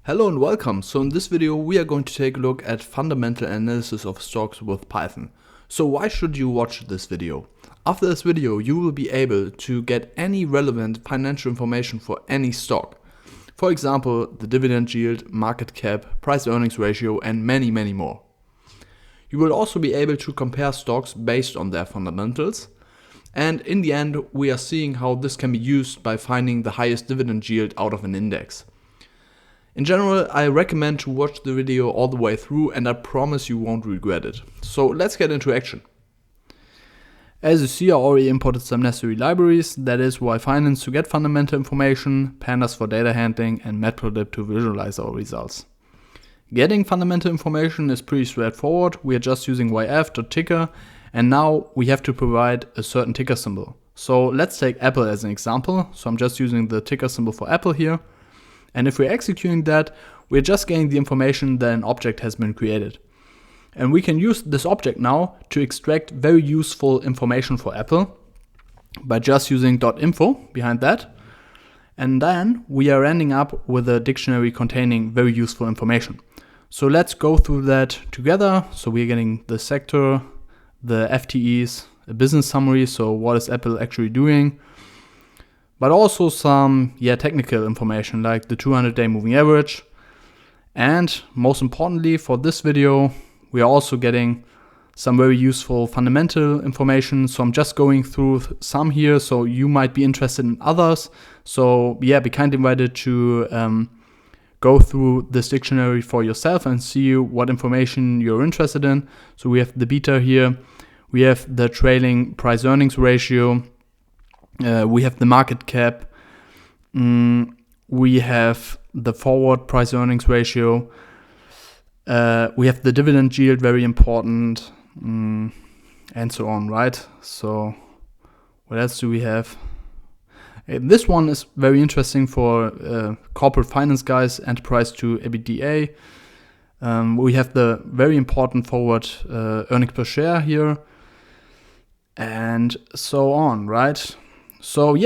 Hello and welcome. So in this video we are going to take a look at fundamental analysis of stocks with Python. So why should you watch this video? After this video you will be able to get any relevant financial information for any stock. For example, the dividend yield, market cap, price earnings ratio and many more. You will also be able to compare stocks based on their fundamentals. And in the end we are seeing how this can be used by finding the highest dividend yield out of an index. In general, I recommend to watch the video all the way through and I promise you won't regret it. So let's get into action. As you see, I already imported some necessary libraries, that is Yahoo Finance to get fundamental information, pandas for data handling and matplotlib to visualize our results. Getting fundamental information is pretty straightforward. We are just using yf.ticker and now we have to provide a certain ticker symbol. So let's take Apple as an example. So I'm just using the ticker symbol for Apple here. And if we're executing that, we're just getting the information that an object has been created. And we can use this object now to extract very useful information for Apple by just using .info behind that. And then we are ending up with a dictionary containing very useful information. So let's go through that together. So we're getting the sector, the FTEs, a business summary, so what is Apple actually doing, but also some technical information like the 200-day moving average. And most importantly for this video, we are also getting some very useful fundamental information. So I'm just going through some here, so you might be interested in others. So be kindly invited to go through this dictionary for yourself and see what information you're interested in. So we have the beta here, we have the trailing price earnings ratio, we have the market cap, we have the forward price earnings ratio, we have the dividend yield, very important, and so on, right? So what else do we have? This one is very interesting for corporate finance guys, enterprise to EBITDA. We have the very important forward earnings per share here, and so on, right? So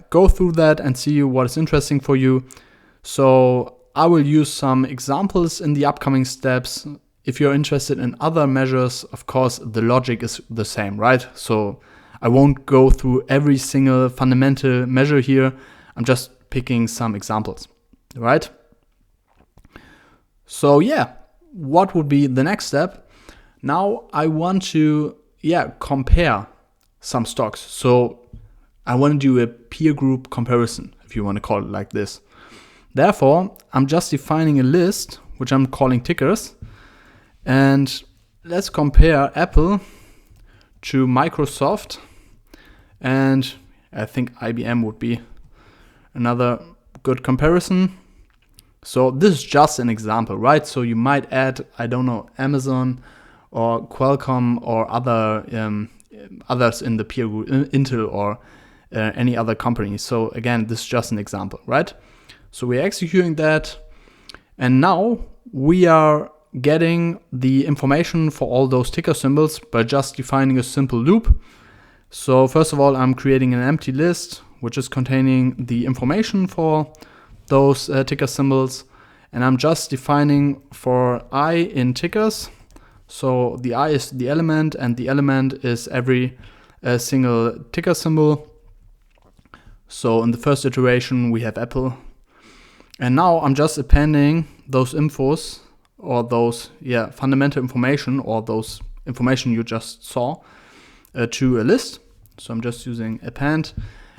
go through that and see what is interesting for you. So I will use some examples in the upcoming steps. If you're interested in other measures, of course, the logic is the same, right? So I won't go through every single fundamental measure here. I'm just picking some examples, right? So what would be the next step? Now I want to compare some stocks. So I want to do a peer group comparison, if you want to call it like this. Therefore, I'm just defining a list, which I'm calling tickers. And let's compare Apple to Microsoft. And I think IBM would be another good comparison. So this is just an example, right? So you might add, I don't know, Amazon or Qualcomm or others in the peer group, Intel or any other company. So again, this is just an example, right? So we're executing that. And now we are getting the information for all those ticker symbols by just defining a simple loop. So first of all, I'm creating an empty list, which is containing the information for those ticker symbols. And I'm just defining for I in tickers. So the I is the element and the element is every single ticker symbol. So in the first iteration, we have Apple. And now I'm just appending those infos or those fundamental information or those information you just saw to a list. So I'm just using append.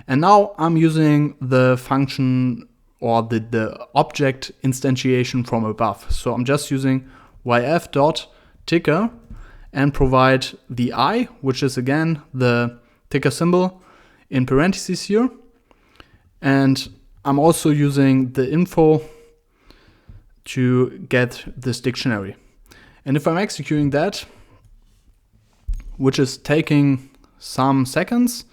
And now I'm using the function or the object instantiation from above. So I'm just using yf.ticker and provide the I, which is again the ticker symbol in parentheses here. And I'm also using the info to get this dictionary. And if I'm executing that, which is taking some seconds,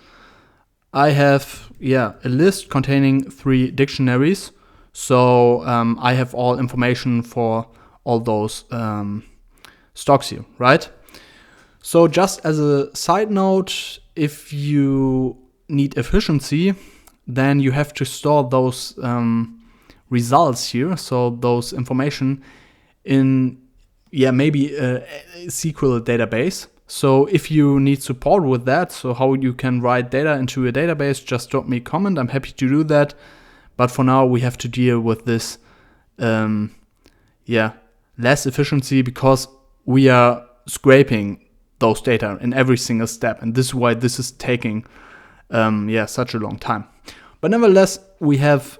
I have a list containing 3 dictionaries. So I have all information for all those stocks here, right? So just as a side note, if you need efficiency, then you have to store those results here, so those information in maybe a SQL database. So if you need support with that, so how you can write data into a database, just drop me a comment. I'm happy to do that. But for now, we have to deal with this less efficiency, because we are scraping those data in every single step, and this is why this is taking such a long time. But nevertheless, we have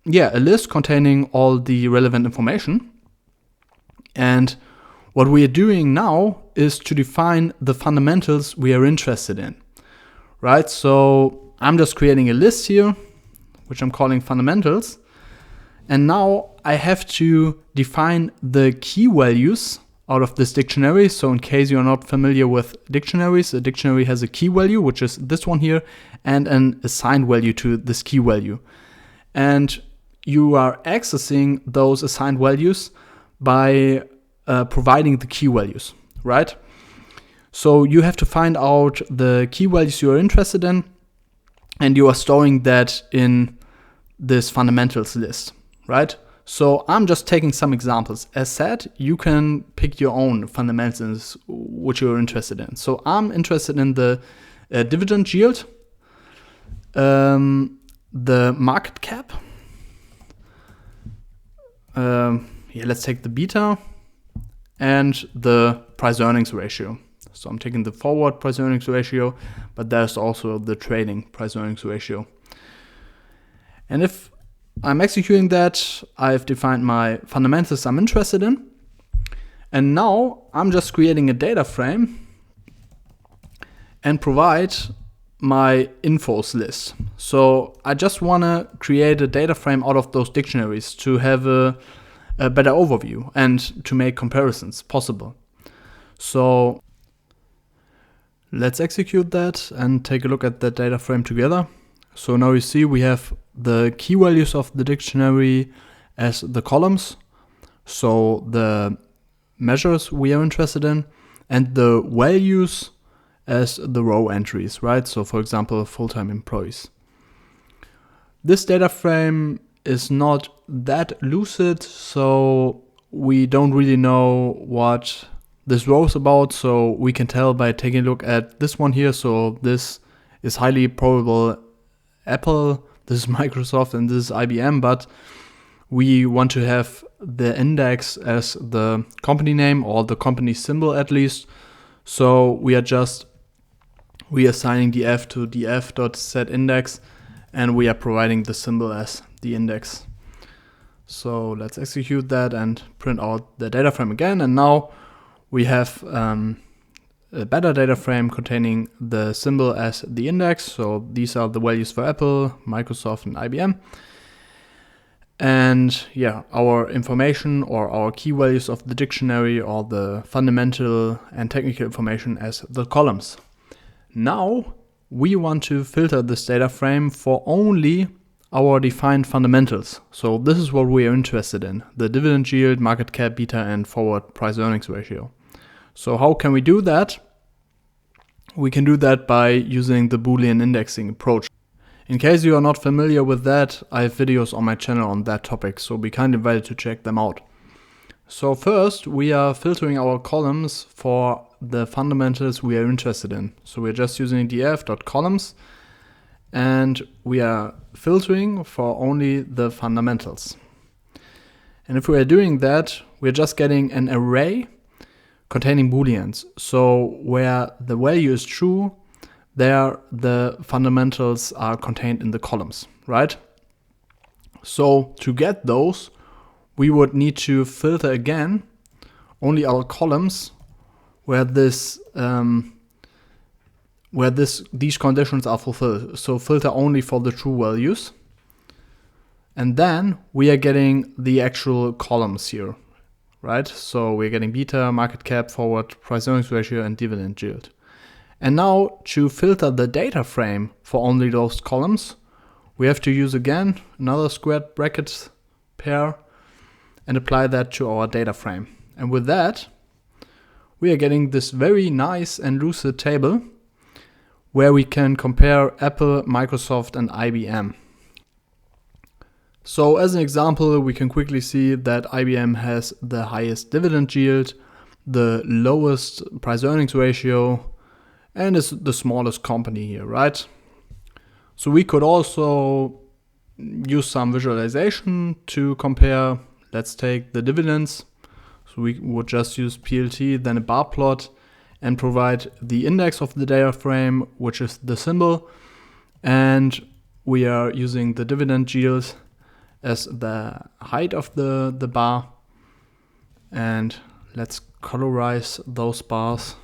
a list containing all the relevant information, and what we are doing now is to define the fundamentals we are interested in, right? So I'm just creating a list here, which I'm calling fundamentals, and now I have to define the key values out of this dictionary. So in case you're not familiar with dictionaries, a dictionary has a key value, which is this one here, and an assigned value to this key value. And you are accessing those assigned values by providing the key values, right? So you have to find out the key values you are interested in, and you are storing that in this fundamentals list, right? So I'm just taking some examples. As said, you can pick your own fundamentals which you're interested in. So I'm interested in the dividend yield, the market cap. Let's take the beta and the price earnings ratio. So I'm taking the forward price earnings ratio, but there's also the trading price earnings ratio. And if I'm executing that, I've defined my fundamentals I'm interested in. And now I'm just creating a data frame and provide my infos list. So I just want to create a data frame out of those dictionaries to have a better overview and to make comparisons possible. So let's execute that and take a look at that data frame together. So now you see we have the key values of the dictionary as the columns, so the measures we are interested in, and the values as the row entries, right? So for example, full-time employees. This data frame is not that lucid, so we don't really know what this row is about. So we can tell by taking a look at this one here. So this is highly probable Apple, this is Microsoft, and this is IBM, but we want to have the index as the company name, or the company symbol at least. So we are just reassigning df to df.setIndex, and we are providing the symbol as the index. So let's execute that and print out the data frame again. And now we have a better data frame containing the symbol as the index. So these are the values for Apple, Microsoft, and IBM. And our information or our key values of the dictionary, or the fundamental and technical information as the columns. Now we want to filter this data frame for only our defined fundamentals. So this is what we are interested in: the dividend yield, market cap, beta, and forward price earnings ratio. So how can we do that? We can do that by using the Boolean indexing approach. In case you are not familiar with that, I have videos on my channel on that topic, so be kindly invited to check them out. So first, we are filtering our columns for the fundamentals we are interested in. So we're just using df.columns, and we are filtering for only the fundamentals. And if we are doing that, we're just getting an array containing booleans. So where the value is true, there the fundamentals are contained in the columns, right? So to get those, we would need to filter again only our columns where these conditions are fulfilled. So filter only for the true values. And then we are getting the actual columns here, right? So we're getting beta, market cap, forward price earnings ratio, and dividend yield. And now to filter the data frame for only those columns, we have to use again another squared bracket pair and apply that to our data frame. And with that, we are getting this very nice and lucid table where we can compare Apple, Microsoft, and IBM. So as an example, we can quickly see that IBM has the highest dividend yield, the lowest price earnings ratio, and is the smallest company here, right? So we could also use some visualization to compare. Let's take the dividends. So we would just use PLT, then a bar plot, and provide the index of the data frame, which is the symbol. And we are using the dividend yield as the height of the bar. And let's colorize those bars.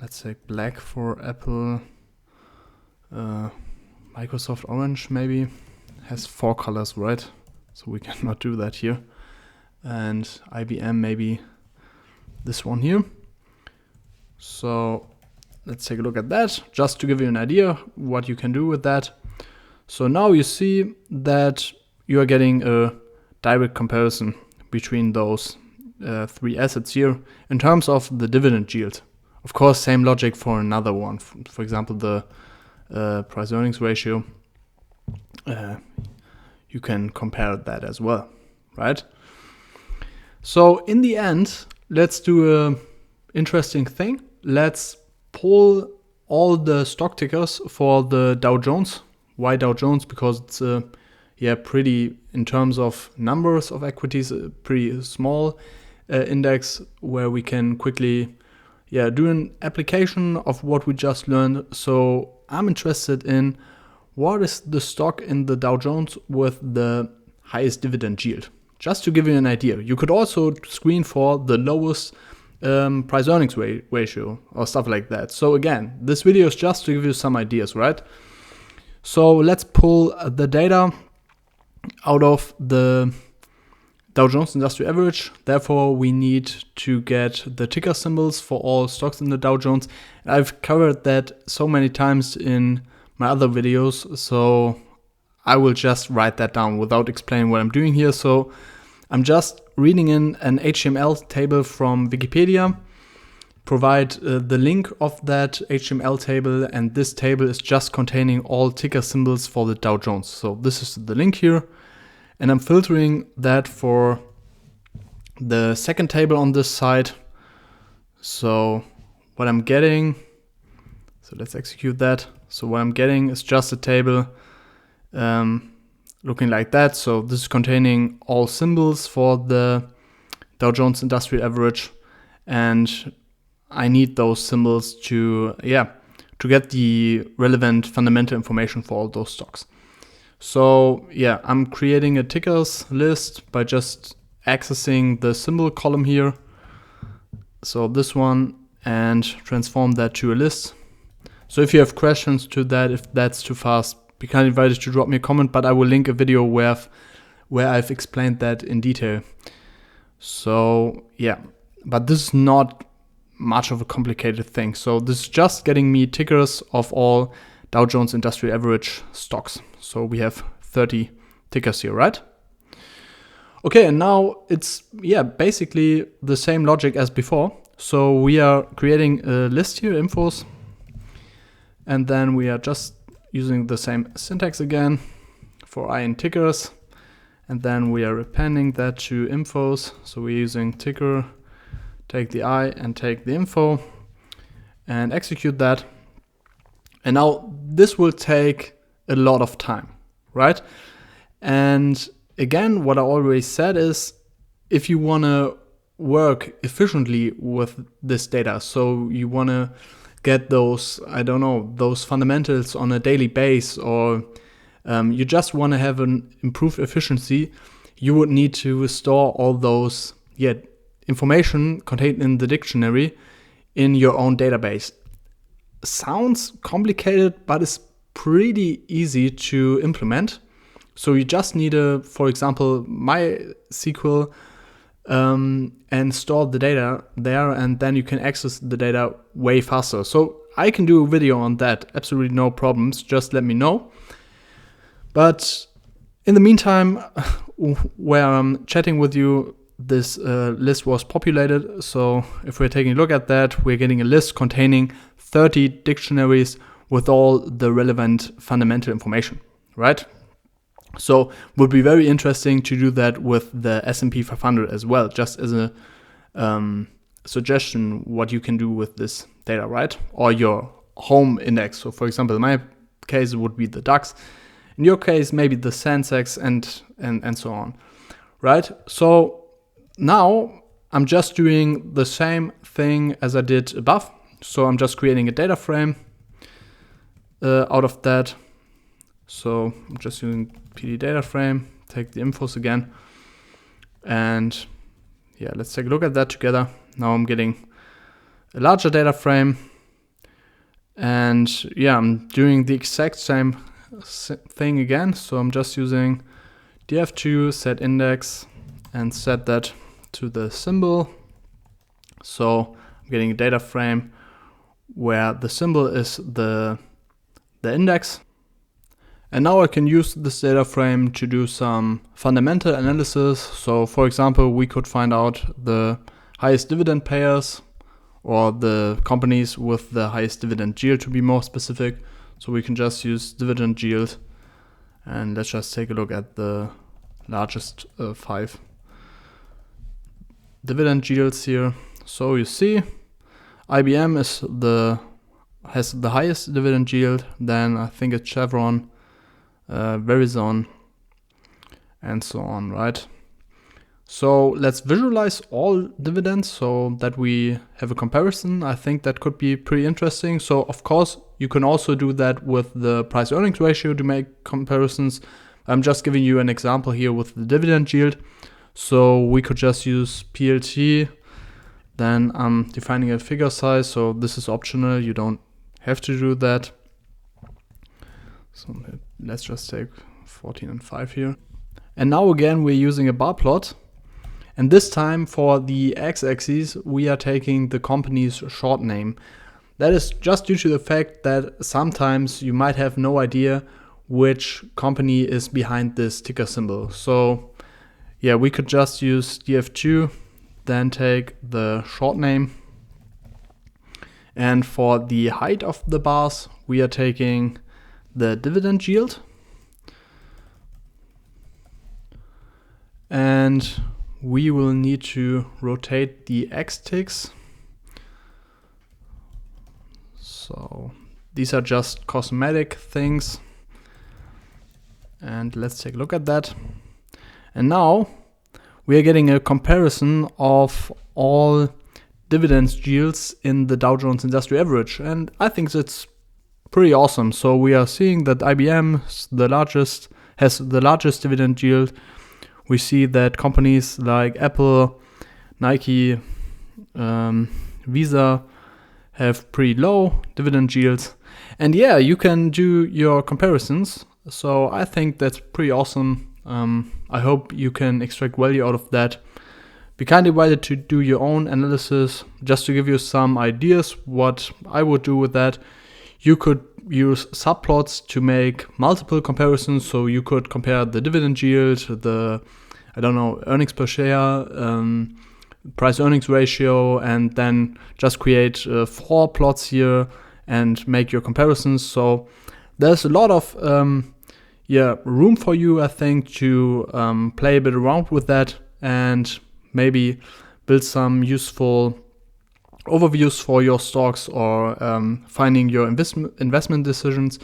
Let's say black for Apple. Microsoft Orange maybe has 4 colors, right? So we cannot do that here. And IBM maybe this one here. So let's take a look at that, just to give you an idea what you can do with that. So now you see that you are getting a direct comparison between those 3 assets here in terms of the dividend yield. Of course, same logic for another one. For example, the price earnings ratio. You can compare that as well, right? So in the end, let's do an interesting thing. Let's pull all the stock tickers for the Dow Jones. Why Dow Jones? Because it's pretty, in terms of numbers of equities, a pretty small index where we can quickly do an application of what we just learned. So I'm interested in what is the stock in the Dow Jones with the highest dividend yield. Just to give you an idea. You could also screen for the lowest price earnings ratio or stuff like that. So again, this video is just to give you some ideas, right? So let's pull the data out of the Dow Jones Industrial Average. Therefore, we need to get the ticker symbols for all stocks in the Dow Jones. I've covered that so many times in my other videos, so I will just write that down without explaining what I'm doing here. So I'm just reading in an HTML table from Wikipedia, provide the link of that HTML table, and this table is just containing all ticker symbols for the Dow Jones. So this is the link here, and I'm filtering that for the second table on this side. So what I'm getting, so let's execute that. So what I'm getting is just a table looking like that. So this is containing all symbols for the Dow Jones Industrial Average, and I need those symbols to get the relevant fundamental information for all those stocks. So I'm creating a tickers list by just accessing the symbol column here. So this one, and transform that to a list. So if you have questions to that, if that's too fast, be kind of invited to drop me a comment, but I will link a video where I've explained that in detail. So but this is not much of a complicated thing. So this is just getting me tickers of all Dow Jones Industrial Average stocks. So we have 30 tickers here, right? Okay, and now it's basically the same logic as before. So we are creating a list here, infos, and then we are just using the same syntax again for I in tickers, and then we are appending that to infos. So we're using ticker, take the I and take the info, and execute that. And now this will take a lot of time, right? And again, what I already said is, if you want to work efficiently with this data, so you want to get those, those fundamentals on a daily basis, or you just want to have an improved efficiency, you would need to store all those information contained in the dictionary in your own database. Sounds complicated, but it's pretty easy to implement. So you just need for example, MySQL, and store the data there, and then you can access the data way faster. So I can do a video on that, absolutely no problems, just let me know. But in the meantime, where I'm chatting with you, this list was populated. So if we're taking a look at that, we're getting a list containing 30 dictionaries with all the relevant fundamental information, right? So would be very interesting to do that with the S&P 500 as well, just as a suggestion what you can do with this data, right? Or your home index. So for example, in my case it would be the DAX. In your case, maybe the Sensex and so on, right? So now I'm just doing the same thing as I did above. So I'm just creating a data frame out of that. So I'm just using PD data frame, take the infos again. And yeah, let's take a look at that together. Now I'm getting a larger data frame. And yeah, I'm doing the exact same thing again. So I'm just using df2 set index and set that to the symbol. So I'm getting a data frame where the symbol is the index. And now I can use this data frame to do some fundamental analysis. So for example, we could find out the highest dividend payers, or the companies with the highest dividend yield to be more specific. So we can just use dividend yield, and let's just take a look at the largest 5 dividend yields here. So you see IBM has the highest dividend yield, then I think it's Chevron, Verizon, and so on, right? So let's visualize all dividends so that we have a comparison. I think that could be pretty interesting. So of course, you can also do that with the price earnings ratio to make comparisons. I'm just giving you an example here with the dividend yield. So we could just use PLT. Then I'm defining a figure size. So this is optional. You don't have to do that. So let's just take 14 and 5 here. And now again, we're using a bar plot. And this time for the x-axis, we are taking the company's short name. That is just due to the fact that sometimes you might have no idea which company is behind this ticker symbol. So yeah, we could just use df2, then take the short name. And for the height of the bars, we are taking the dividend yield. And we will need to rotate the X ticks. So these are just cosmetic things. And let's take a look at that. And now we are getting a comparison of all dividend yields in the Dow Jones Industrial Average. And I think that's pretty awesome. So we are seeing that IBM has the largest dividend yield. We see that companies like Apple, Nike, Visa have pretty low dividend yields. And yeah, you can do your comparisons. So I think that's pretty awesome. I hope you can extract value out of that. Be kindly invited to do your own analysis. Just to give you some ideas what I would do with that. You could use subplots to make multiple comparisons. So you could compare the dividend yield, the earnings per share, price earnings ratio, and then just create 4 plots here and make your comparisons. So there's a lot of room for you, I think, to play a bit around with that and maybe build some useful overviews for your stocks or finding your investment decisions.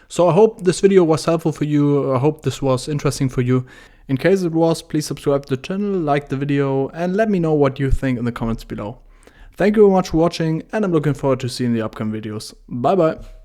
So I hope this video was helpful for you. I hope this was interesting for you. In case it was, please subscribe to the channel, like the video, and let me know what you think in the comments below. Thank you very much for watching, and I'm looking forward to seeing the upcoming videos. Bye bye.